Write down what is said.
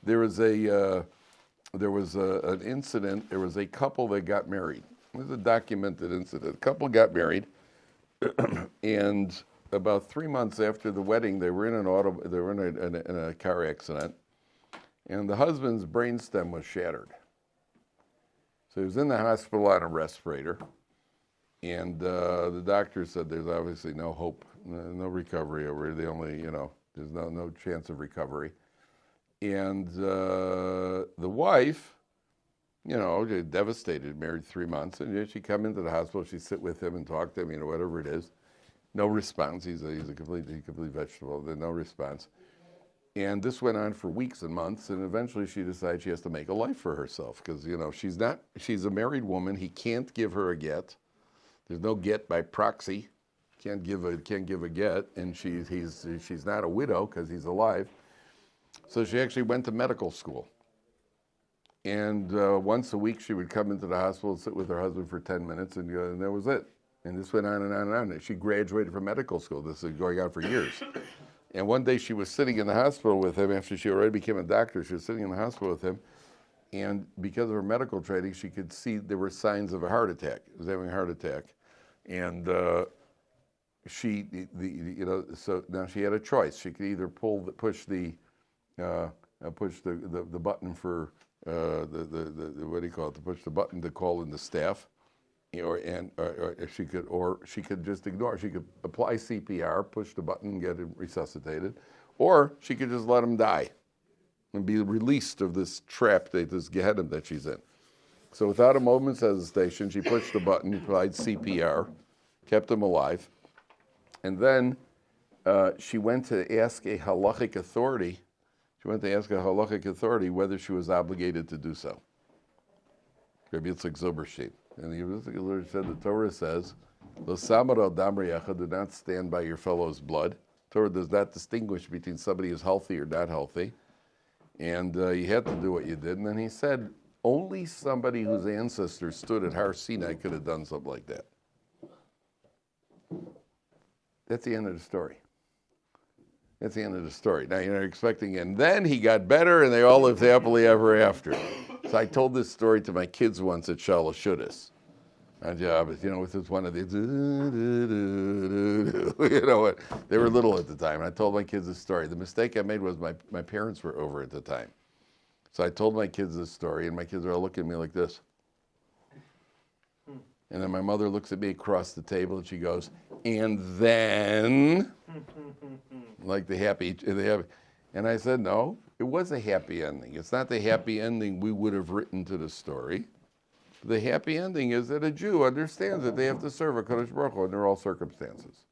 there was an incident. There was a couple that got married. It was a documented incident. A couple got married, and about 3 months after the wedding, they were in a car accident, and the husband's brainstem was shattered. So he was in the hospital on a respirator, and the doctor said there's obviously no hope, no recovery over the only, there's no chance of recovery. And the wife, devastated, married 3 months, and she'd come into the hospital, she'd sit with him and talk to him, whatever it is. No response. He's a complete vegetable. There's no response. And this went on for weeks and months, and eventually she decides she has to make a life for herself because, she's a married woman. He can't give her a get. There's no get by proxy. Can't give a get, and she's not a widow because he's alive. So she actually went to medical school. And once a week she would come into the hospital and sit with her husband for 10 minutes, and that was it. And this went on and on and on. She graduated from medical school. This is going on for years. And one day she was sitting in the hospital with him after she already became a doctor. She was sitting in the hospital with him, and because of her medical training, she could see there were signs of a heart attack. He was having a heart attack, and so now she had a choice. She could either push the button for push the button to call in the staff, or she could just ignore. She could apply CPR, push the button, get him resuscitated, or she could just let him die and be released of this trap, this Gehenna that she's in. So without a moment's hesitation, she pushed the button, applied CPR, kept him alive, and then she went to ask a halachic authority. She went to ask a halachic authority whether she was obligated to do so. Rabbi Yitzchak Zilberstein. And the Lord said, the Torah says, "Lo samar al dam re'echa," do not stand by your fellow's blood. Torah does not distinguish between somebody who's healthy or not healthy. And you had to do what you did. And then he said, only somebody whose ancestors stood at Har Sinai could have done something like that. That's the end of the story. That's the end of the story. Now you're expecting, and then he got better, and they all lived happily ever after. So I told this story to my kids once at Shalosh Shudas. And with this one of these, they were little at the time. And I told my kids this story. The mistake I made was my parents were over at the time. So I told my kids this story, and my kids are all looking at me like this. And then my mother looks at me across the table, and she goes, and then, like the happy. And I said, no, it was a happy ending. It's not the happy ending we would have written to the story. The happy ending is that a Jew understands that they have to serve a Kadosh Baruch Hu under all circumstances.